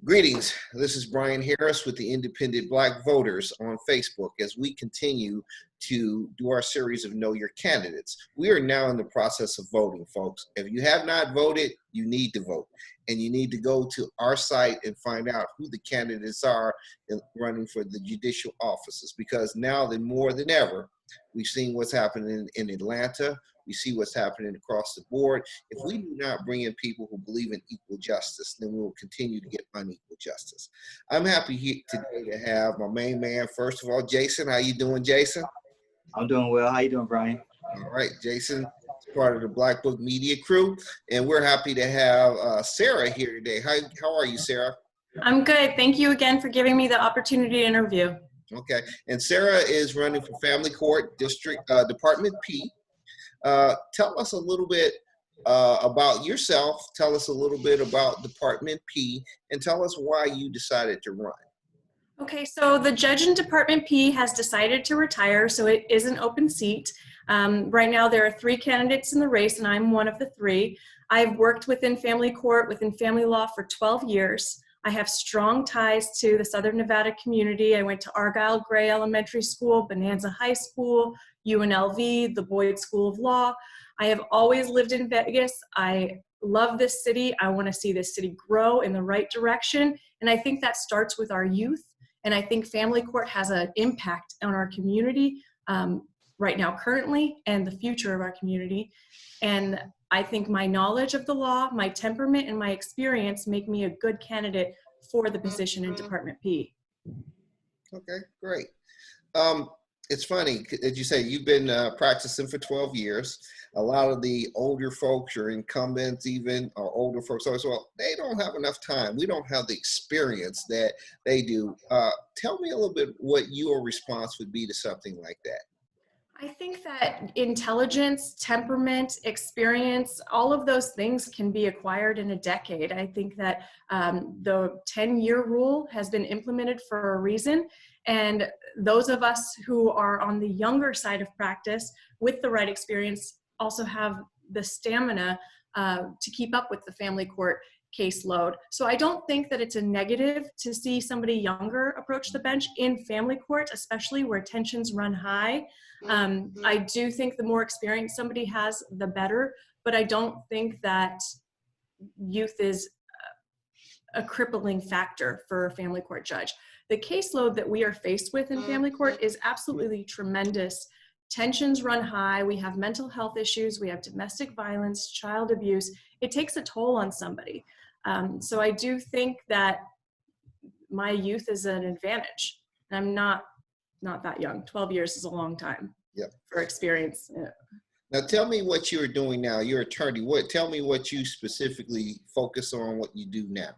Greetings. This is Brian Harris with the Independent Black Voters on Facebook as we continue to do our series of Know Your Candidates. We are now in the process of voting, folks. If you have not voted, you need to vote. And you need to go to our site and find out who the candidates are running for the judicial offices, because now more than ever, we've seen what's happening in Atlanta. We see what's happening across the board. If we do not bring in people who believe in equal justice, then we will continue to get unequal justice. I'm happy here today to have my main man. First of all, Jason. How you doing, Jason? I'm doing well. How you doing, Brian? All right, Jason is part of the Black Book Media crew, and we're happy to have Sara here today. How are you, Sara? I'm good. Thank you again for giving me the opportunity to interview. Okay, and Sara is running for Family Court District Department P. Tell us a little bit about yourself. Tell us a little bit about Department P, and tell us why you decided to run. Okay, so the judge in Department P has decided to retire, so it is an open seat. Right now there are 3 candidates in the race, and I'm one of the 3. I've worked within family court, within family law for 12 years. I have strong ties to the Southern Nevada community. I went to Argyle Gray Elementary School, Bonanza High School, UNLV, the Boyd School of Law. I have always lived in Vegas. I love this city. I want to see this city grow in the right direction. And I think that starts with our youth. And I think family court has an impact on our community right now, currently, and the future of our community. And I think my knowledge of the law, my temperament, and my experience make me a good candidate for the position in Department P. Okay, great. It's funny, as you say, you've been practicing for 12 years. A lot of the older folks or incumbents even, or older folks as well, they don't have enough time. We don't have the experience that they do. Tell me a little bit what your response would be to something like that. I think that intelligence, temperament, experience, all of those things can be acquired in a decade. I think that the 10-year rule has been implemented for a reason. And those of us who are on the younger side of practice with the right experience also have the stamina to keep up with the family court caseload. So I don't think that it's a negative to see somebody younger approach the bench in family court, especially where tensions run high. I do think the more experience somebody has, the better, but I don't think that youth is a crippling factor for a family court judge. The caseload that we are faced with in family court is absolutely tremendous. Tensions run high. We have mental health issues. We have domestic violence, child abuse. It takes a toll on somebody. So I do think that my youth is an advantage. I'm not that young. 12 years is a long time. Yep. For experience. Yeah. Now tell me what you're doing now. You're an attorney. Tell me what you specifically focus on, what you do now.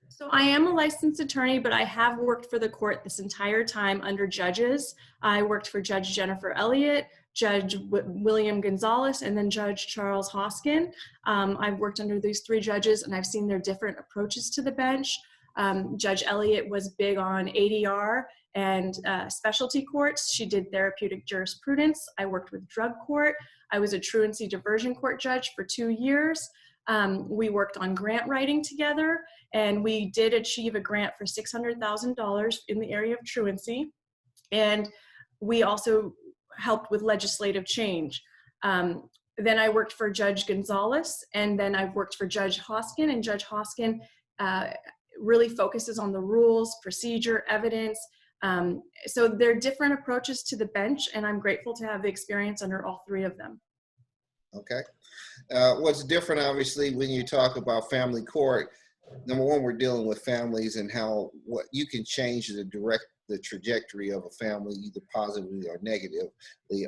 So I am a licensed attorney, but I have worked for the court this entire time under judges. I worked for Judge Jennifer Elliott, Judge William Gonzalez, and then Judge Charles Hoskin. I've worked under these 3 judges, and I've seen their different approaches to the bench. Judge Elliott was big on ADR and specialty courts. She did therapeutic jurisprudence. I worked with drug court. I was a truancy diversion court judge for 2 years. We worked on grant writing together, and we did achieve a grant for $600,000 in the area of truancy. And we also helped with legislative change. Then I worked for Judge Gonzalez, and then I've worked for Judge Hoskin, and Judge Hoskin really focuses on the rules, procedure, evidence. So there are different approaches to the bench, and I'm grateful to have the experience under all 3 of them. Okay. What's different, obviously, when you talk about family court, number one, we're dealing with families and what you can change the trajectory of a family, either positively or negatively.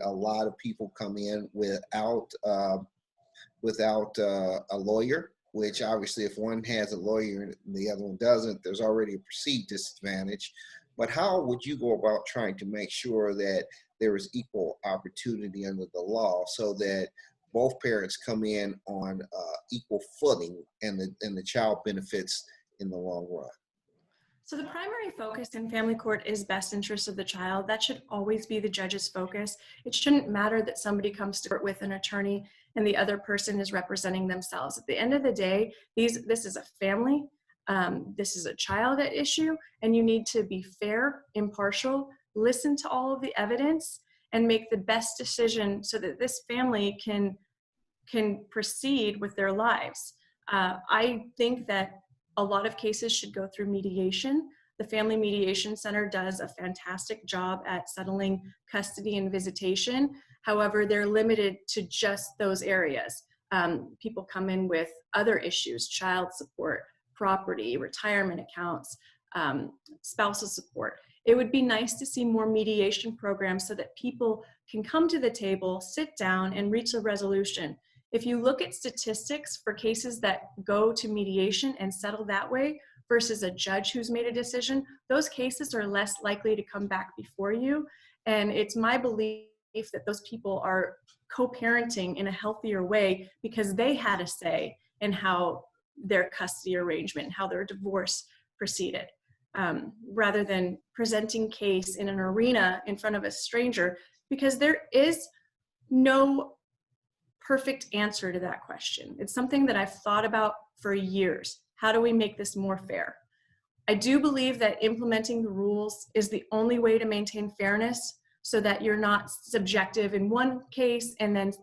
A lot of people come in without a lawyer, which obviously if one has a lawyer and the other one doesn't, there's already a perceived disadvantage. But how would you go about trying to make sure that there is equal opportunity under the law so that both parents come in on equal footing and the child benefits in the long run? So the primary focus in family court is best interest of the child. That should always be the judge's focus. It shouldn't matter that somebody comes to court with an attorney and the other person is representing themselves. At the end of the day, this is a family. this is a child at issue, and you need to be fair, impartial, listen to all of the evidence, and make the best decision so that this family can proceed with their lives. I think that a lot of cases should go through mediation. The Family Mediation Center does a fantastic job at settling custody and visitation. However, they're limited to just those areas. People come in with other issues, child support, property, retirement accounts, spousal support. It would be nice to see more mediation programs so that people can come to the table, sit down, and reach a resolution. If you look at statistics for cases that go to mediation and settle that way versus a judge who's made a decision, those cases are less likely to come back before you. And it's my belief that those people are co-parenting in a healthier way because they had a say in how their custody arrangement, how their divorce proceeded, rather than presenting case in an arena in front of a stranger, because there is no perfect answer to that question. It's something that I've thought about for years. How do we make this more fair? I do believe that implementing the rules is the only way to maintain fairness so that you're not subjective in one case and then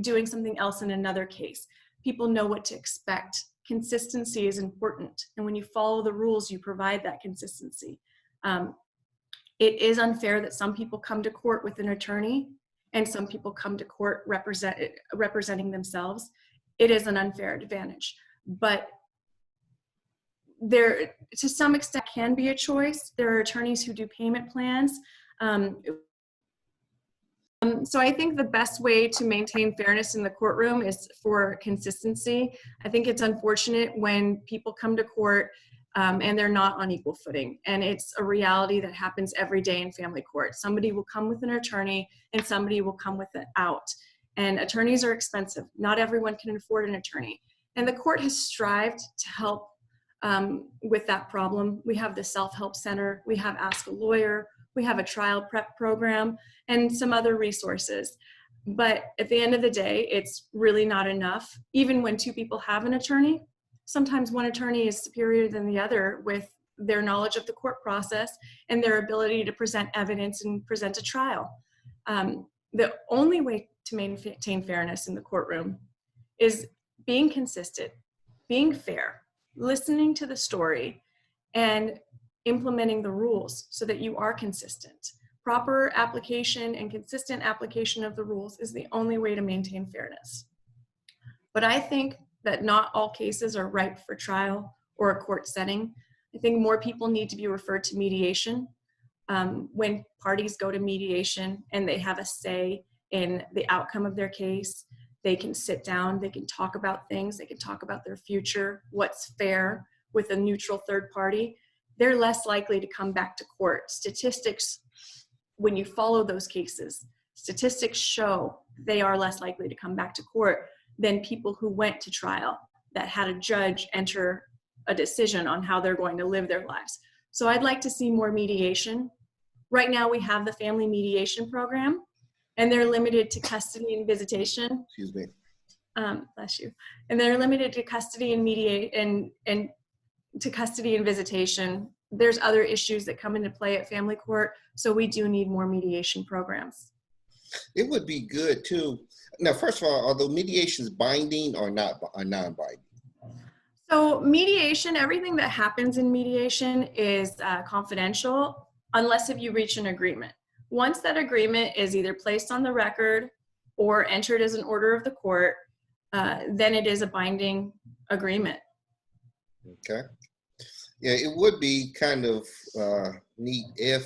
doing something else in another case. People know what to expect. Consistency is important. And when you follow the rules, you provide that consistency. It is unfair that some people come to court with an attorney and some people come to court representing themselves. It is an unfair advantage. But there, to some extent, can be a choice. There are attorneys who do payment plans. So I think the best way to maintain fairness in the courtroom is for consistency. I think it's unfortunate when people come to court and they're not on equal footing. And it's a reality that happens every day in family court. Somebody will come with an attorney and somebody will come without. And attorneys are expensive. Not everyone can afford an attorney. And the court has strived to help with that problem. We have the Self-Help Center, we have Ask a Lawyer, we have a trial prep program, and some other resources. But at the end of the day, it's really not enough. Even when two people have an attorney, sometimes one attorney is superior than the other with their knowledge of the court process and their ability to present evidence and present a trial. The only way to maintain fairness in the courtroom is being consistent, being fair, listening to the story, and implementing the rules so that you are consistent. Proper application and consistent application of the rules is the only way to maintain fairness. But I think that not all cases are ripe for trial or a court setting. I think more people need to be referred to mediation. When parties go to mediation and they have a say in the outcome of their case, they can sit down, they can talk about things, they can talk about their future, what's fair with a neutral third party. They're less likely to come back to court. Statistics, when you follow those cases, statistics show they are less likely to come back to court than people who went to trial that had a judge enter a decision on how they're going to live their lives. So I'd like to see more mediation. Right now we have the Family Mediation Program, and they're limited to custody and visitation. Excuse me. Bless you. And they're limited to custody and to custody and visitation. There's other issues that come into play at family court, so we do need more mediation programs. It would be good too. Now, first of all, are the mediations binding or non-binding? So mediation, everything that happens in mediation is confidential unless if you reach an agreement. Once that agreement is either placed on the record or entered as an order of the court, then it is a binding agreement. Okay. Yeah, it would be kind of neat if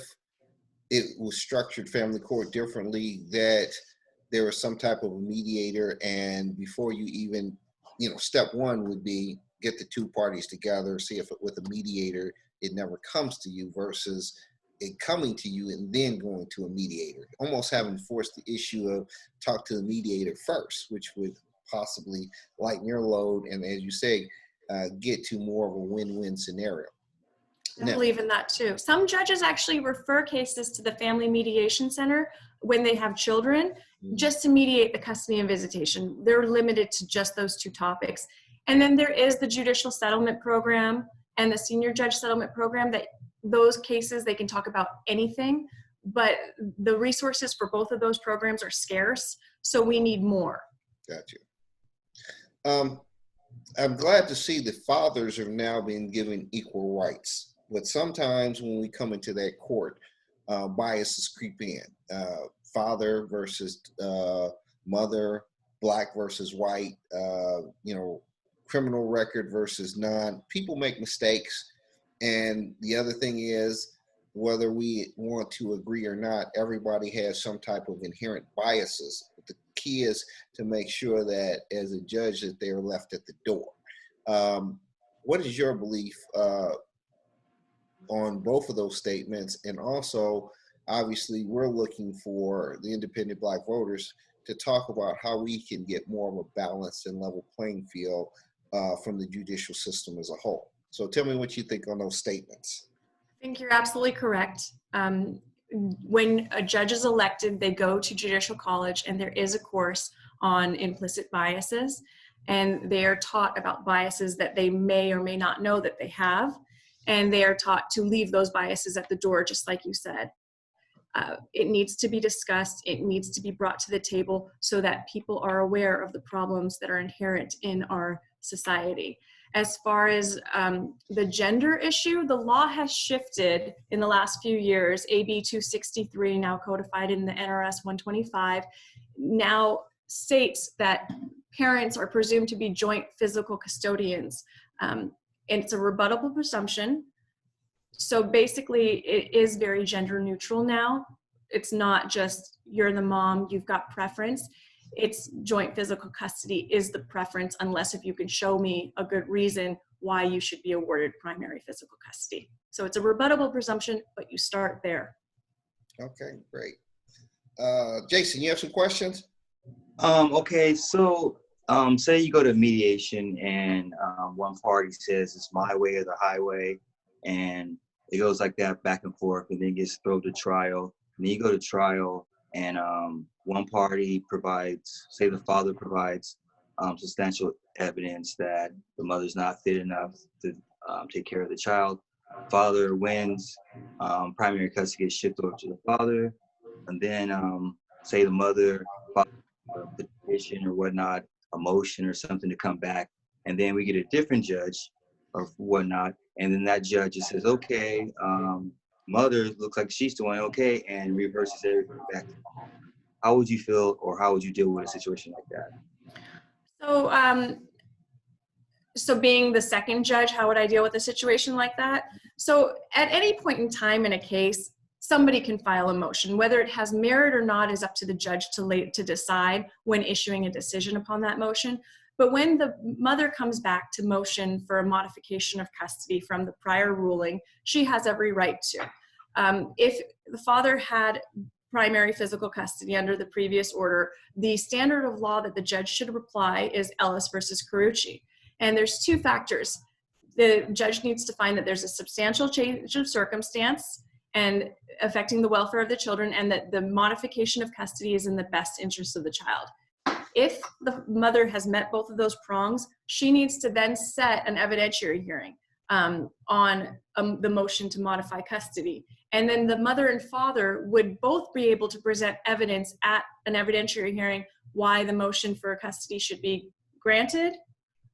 it was structured family court differently, that there was some type of a mediator, and before you even, step one would be get the two parties together, see if with a mediator it never comes to you versus it coming to you and then going to a mediator. Almost having forced the issue of talk to the mediator first, which would possibly lighten your load and, as you say, get to more of a win-win scenario. I believe in that too. Some judges actually refer cases to the Family Mediation Center when they have children, just to mediate the custody and visitation. They're limited to just those two topics. And then there is the judicial settlement program and the senior judge settlement program, that those cases, they can talk about anything, but the resources for both of those programs are scarce, so we need more. Got you. I'm glad to see that fathers are now being given equal rights, but sometimes when we come into that court, biases creep in. Father versus mother, black versus white, criminal record versus non. People make mistakes. And the other thing is, whether we want to agree or not, everybody has some type of inherent biases. But the key is to make sure that as a judge that they're left at the door. What is your belief on both of those statements? And also, obviously, we're looking for the independent Black voters to talk about how we can get more of a balanced and level playing field from the judicial system as a whole. So tell me what you think on those statements. I think you're absolutely correct. When a judge is elected, they go to Judicial College, and there is a course on implicit biases, and they are taught about biases that they may or may not know that they have, and they are taught to leave those biases at the door, just like you said. It needs to be discussed. It needs to be brought to the table so that people are aware of the problems that are inherent in our society. As far as the gender issue, the law has shifted in the last few years. AB 263, now codified in the NRS 125, now states that parents are presumed to be joint physical custodians. And it's a rebuttable presumption. So basically, it is very gender neutral now. It's not just you're the mom, you've got preference. It's joint physical custody is the preference, unless if you can show me a good reason why you should be awarded primary physical custody. So it's a rebuttable presumption, but you start there. Okay, great. Jason, you have some questions? Okay, so say you go to mediation and one party says it's my way or the highway, and it goes like that back and forth, and then gets thrown to trial. And then you go to trial, and one party provides, say the father provides substantial evidence that the mother's not fit enough to take care of the child. Father wins, primary custody gets shifted over to the father, and then say the mother filed a petition or whatnot, a motion or something to come back, and then we get a different judge or whatnot, and then that judge just says, okay, mother looks like she's doing okay, and reverses everything back to mom. How would you feel, or how would you deal with a situation like that? So being the second judge, how would I deal with a situation like that? So at any point in time in a case, somebody can file a motion. Whether it has merit or not is up to the judge to decide when issuing a decision upon that motion. But when the mother comes back to motion for a modification of custody from the prior ruling, she has every right to. If the father had primary physical custody under the previous order, the standard of law that the judge should apply is Ellis versus Carucci. And there's two factors. The judge needs to find that there's a substantial change of circumstance and affecting the welfare of the children, and that the modification of custody is in the best interest of the child. If the mother has met both of those prongs, she needs to then set an evidentiary hearing on the motion to modify custody. And then the mother and father would both be able to present evidence at an evidentiary hearing why the motion for custody should be granted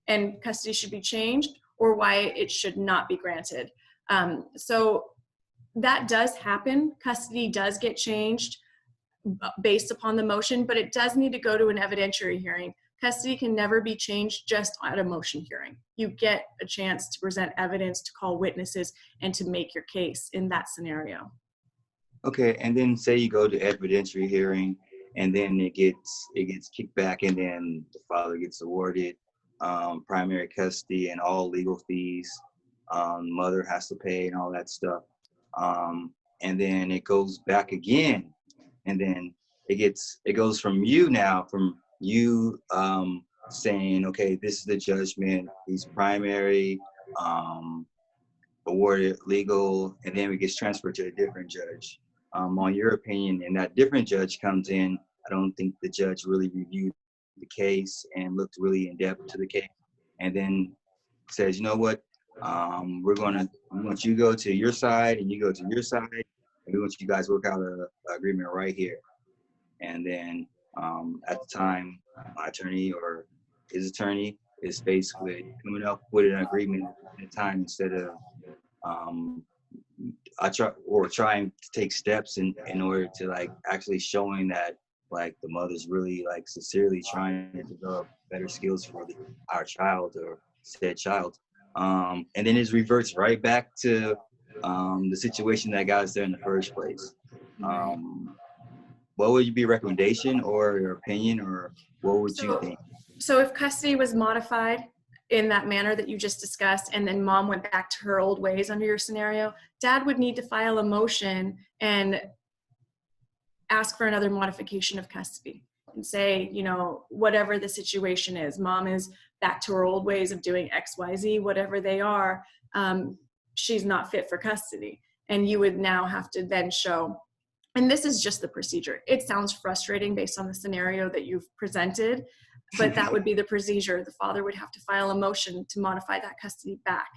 and custody should be changed, or why it should not be granted. So that does happen. Custody does get changed based upon the motion, but it does need to go to an evidentiary hearing. Custody can never be changed just at a motion hearing. You get a chance to present evidence, to call witnesses, and to make your case in that scenario. Okay, and then say you go to evidentiary hearing, and then it gets kicked back, and then the father gets awarded primary custody and all legal fees. Mother has to pay and all that stuff. And then it goes back again, and then it goes from you now, from you saying, okay, this is the judgment, he's primary, awarded legal, and then it gets transferred to a different judge. On your opinion, and that different judge comes in, I don't think the judge really reviewed the case and looked really in depth to the case. and then says, you know what, we want you to go to your side and you go to your side, and we want you guys to work out an agreement right here. And then at the time, my attorney or his attorney is basically coming up with an agreement at the time, instead of trying to take steps in order to like actually showing that like the mother's really like sincerely trying to develop better skills for our child or said child. And then it reverts right back to the situation that got us there in the first place. What would be a recommendation or your opinion, or what would you think? So if custody was modified in that manner that you just discussed, and then mom went back to her old ways under your scenario, dad would need to file a motion and ask for another modification of custody and say, you know, whatever the situation is, mom is back to her old ways of doing XYZ, whatever they are, she's not fit for custody. And you would now have to then show, and this is just the procedure. It sounds frustrating based on the scenario that you've presented, but that would be the procedure. The father would have to file a motion to modify that custody back.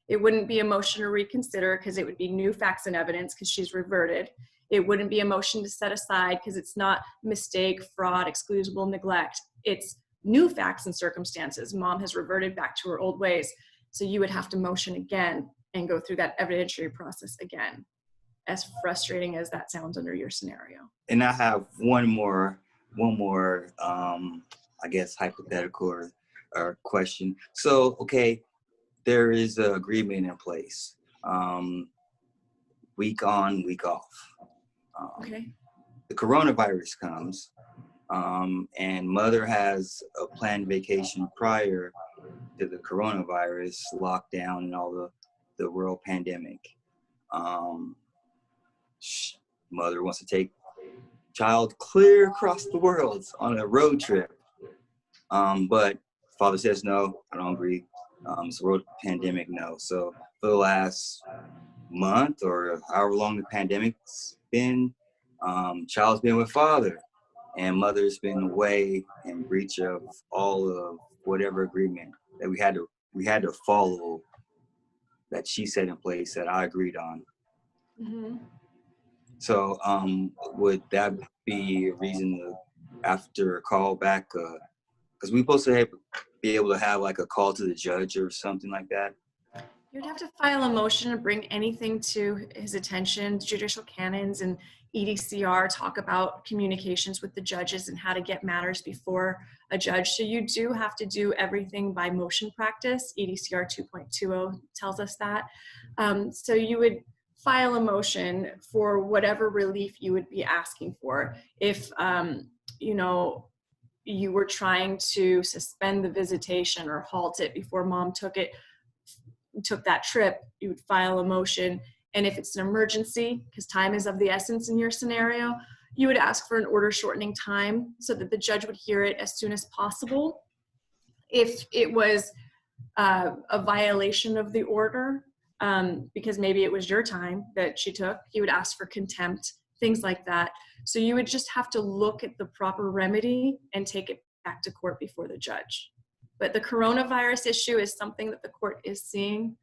It wouldn't be a motion to reconsider because it would be new facts and evidence because she's reverted. It wouldn't be a motion to set aside because it's not mistake, fraud, excusable neglect. It's new facts and circumstances. Mom has reverted back to her old ways. So you would have to motion again and go through that evidentiary process again, as frustrating as that sounds under your scenario. And I have one more, I guess, hypothetical or question. So, okay, there is an agreement in place, week on, week off. Okay. The coronavirus comes, and mother has a planned vacation prior to the coronavirus lockdown and all the world pandemic. Mother wants to take child clear across the world on a road trip. But father says, no, I don't agree. It's a world pandemic, no. So for the last month or however long the pandemic's been, child's been with father, and mother's been away in breach of all of whatever agreement that we had to follow, that she set in place that I agreed on. Mm-hmm. So would that be a reason to, after a call back, because we're supposed to be able to have like a call to the judge or something like that? You'd have to file a motion to bring anything to his attention. Judicial canons and EDCR talk about communications with the judges and how to get matters before a judge. So you do have to do everything by motion practice. EDCR 2.20 tells us that. So you would file a motion for whatever relief you would be asking for. If, you know, you were trying to suspend the visitation or halt it before mom took that trip, you would file a motion. And if it's an emergency, because time is of the essence in your scenario, you would ask for an order shortening time so that the judge would hear it as soon as possible. If it was a violation of the order, because maybe it was your time that she took, you would ask for contempt, things like that. So you would just have to look at the proper remedy and take it back to court before the judge. But the coronavirus issue is something that the court is seeing.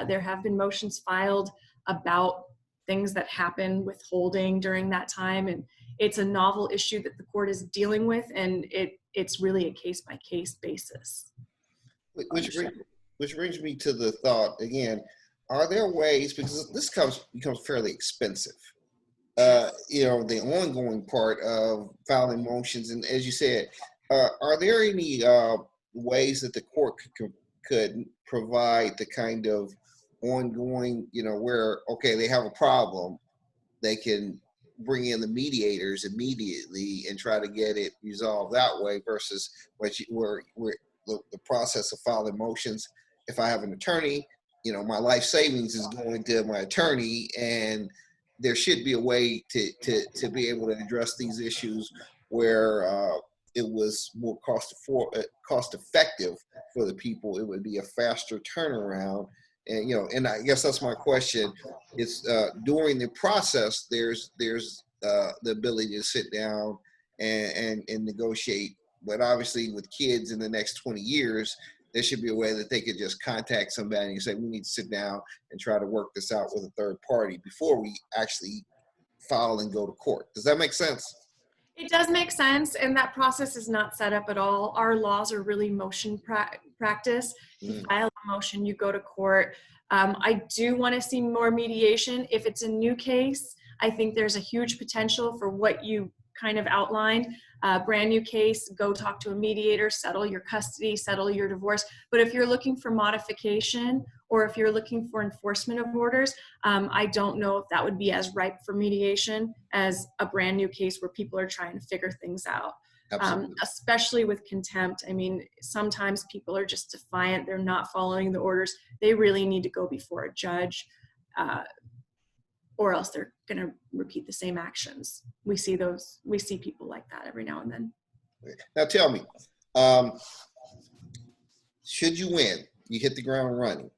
There have been motions filed about things that happen withholding during that time. And it's a novel issue that the court is dealing with, and it's really a case-by-case basis. Which brings me to the thought, again, are there ways, because this becomes fairly expensive, you know, the ongoing part of filing motions, and as you said, are there any ways that the court could provide the kind of ongoing, you know, where, okay, they have a problem, they can bring in the mediators immediately and try to get it resolved that way, versus where the process of filing motions, if I have an attorney, you know, my life savings is going to my attorney, and there should be a way to be able to address these issues where it was more cost effective for the people. It would be a faster turnaround. And, you know, and I guess that's my question. It's during the process, there's the ability to sit down and, and, and negotiate. But obviously with kids in the next 20 years, There should be a way that they could just contact somebody and say, we need to sit down and try to work this out with a third party before we actually file and go to court. Does that make sense? It does make sense, and that process is not set up at all. Our laws are really motion practice. You file a motion, you go to court. I do want to see more mediation. If it's a new case, I think there's a huge potential for what you kind of outlined. Brand new case, go talk to a mediator, settle your custody, settle your divorce. But if you're looking for modification, or if you're looking for enforcement of orders, I don't know if that would be as ripe for mediation as a brand new case where people are trying to figure things out. Especially with contempt. I mean, sometimes people are just defiant. They're not following the orders. They really need to go before a judge, or else they're going to repeat the same actions. We see people like that every now and then. Now tell me, should you win, you hit the ground running,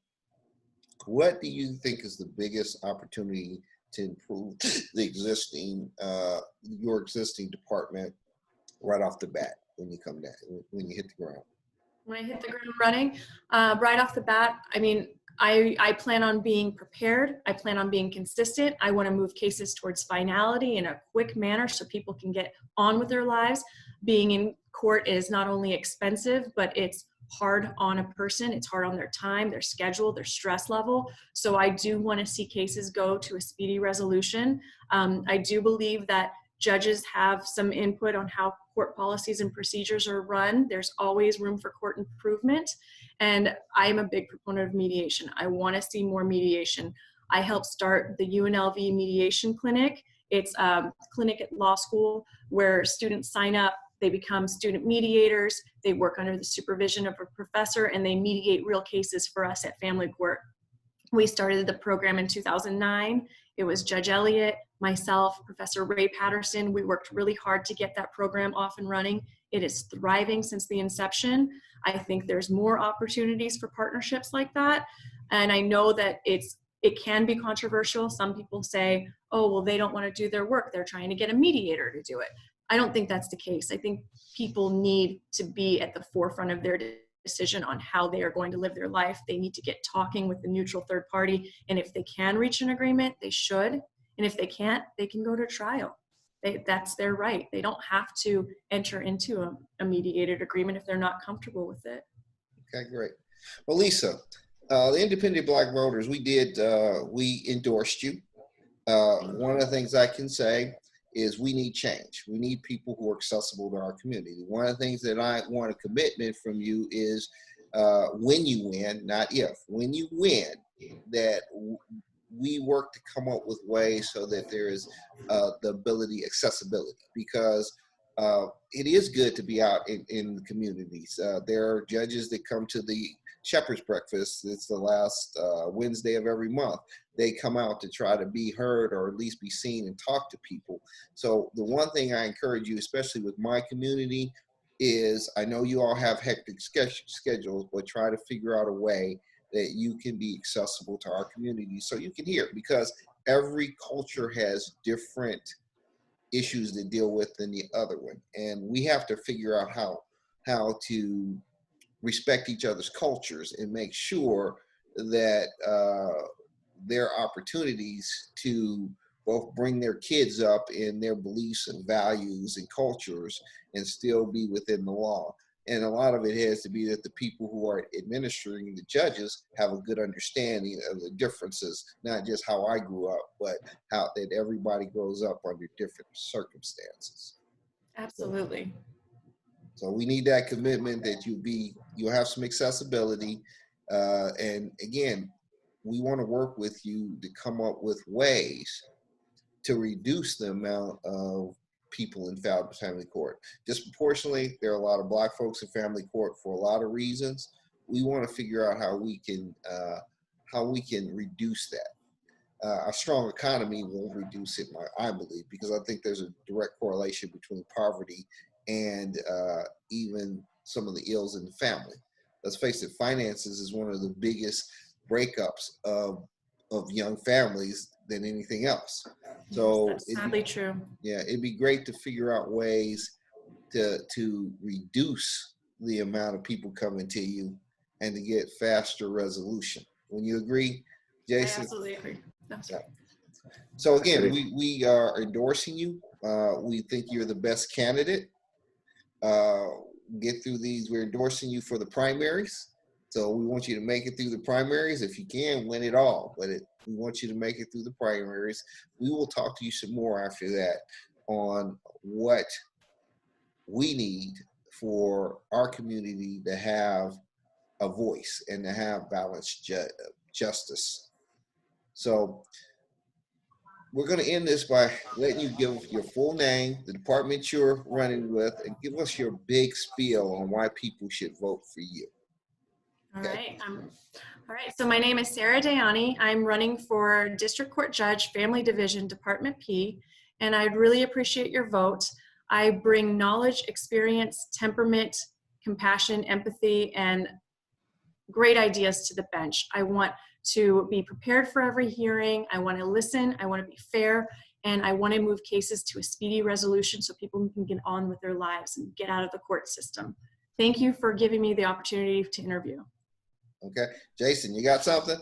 what do you think is the biggest opportunity to improve the existing, your existing department right off the bat when you come down, when you hit the ground? When I hit the ground running, right off the bat, I mean, I plan on being prepared. I plan on being consistent. I want to move cases towards finality in a quick manner so people can get on with their lives. Being in court is not only expensive, but it's hard on a person. It's hard on their time, their schedule, their stress level. So I do want to see cases go to a speedy resolution. I do believe that judges have some input on how court policies and procedures are run. There's always room for court improvement. And I'm a big proponent of mediation. I want to see more mediation. I helped start the UNLV Mediation Clinic. It's a clinic at law school where students sign up, they become student mediators, they work under the supervision of a professor, and they mediate real cases for us at Family Court. We started the program in 2009. It was Judge Elliott, myself, Professor Ray Patterson. We worked really hard to get that program off and running. It is thriving since the inception. I think there's more opportunities for partnerships like that. And I know that it can be controversial. Some people say, oh, well, they don't want to do their work. They're trying to get a mediator to do it. I don't think that's the case. I think people need to be at the forefront of their decision on how they are going to live their life. They need to get talking with the neutral third party. And if they can reach an agreement, they should. And if they can't, they can go to trial. That's their right. They don't have to enter into a mediated agreement if they're not comfortable with it. Okay, great. Well, Lisa, the Independent Black Voters, we endorsed you. One of the things I can say is we need change. We need people who are accessible to our community. One of the things that I want a commitment from you is when you win, not if, when you win, that we work to come up with ways so that there is the ability, accessibility, because it is good to be out in the communities. There are judges that come to the Shepherd's Breakfast. It's the last Wednesday of every month. They come out to try to be heard or at least be seen and talk to people. So the one thing I encourage you, especially with my community, is I know you all have hectic schedules, but try to figure out a way that you can be accessible to our community so you can hear, because every culture has different issues to deal with than the other one. And we have to figure out how to respect each other's cultures and make sure that there are opportunities to both bring their kids up in their beliefs and values and cultures and still be within the law. And a lot of it has to be that the people who are administering the judges have a good understanding of the differences, not just how I grew up, but how that everybody grows up under different circumstances. Absolutely. So we need that commitment that you'll have some accessibility. And again, we want to work with you to come up with ways to reduce the amount of people in family court. Disproportionately, there are a lot of Black folks in family court for a lot of reasons. We want to figure out how we can reduce that. A strong economy won't reduce it, I believe, because I think there's a direct correlation between poverty and even some of the ills in the family. Let's face it, finances is one of the biggest breakups of young families than anything else. So that's sadly true. Yeah, it'd be great to figure out ways to reduce the amount of people coming to you and to get faster resolution. When you agree, I Jason? absolutely agree. Absolutely. So again, we are endorsing you. We think you're the best candidate. Get through these. We're endorsing you for the primaries. So we want you to make it through the primaries. If you can, win it all. But we want you to make it through the primaries. We will talk to you some more after that on what we need for our community to have a voice and to have balanced justice. So we're going to end this by letting you give your full name, the department you're running with, and give us your big spiel on why people should vote for you. All right. All right. So my name is Sara Dayani. I'm running for District Court Judge, Family Division, Department P, and I'd really appreciate your vote. I bring knowledge, experience, temperament, compassion, empathy, and great ideas to the bench. I want to be prepared for every hearing. I want to listen. I want to be fair. And I want to move cases to a speedy resolution so people can get on with their lives and get out of the court system. Thank you for giving me the opportunity to interview. Okay. Jason, you got something?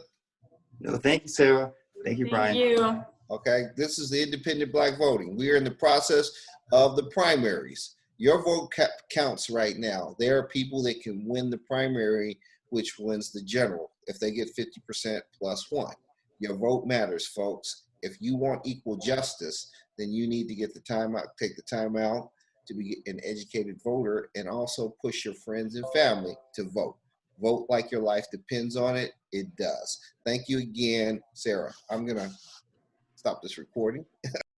No, thank you, Sarah. Thank you, Brian. Thank you. Okay. This is the independent black voting. We are in the process of the primaries. Your vote counts right now. There are people that can win the primary, which wins the general, if they get 50% plus one. Your vote matters, folks. If you want equal justice, then you need to get the time out, take the time out to be an educated voter, and also push your friends and family to vote. Vote like your life depends on it. It does. Thank you again, Sarah. I'm going to stop this recording.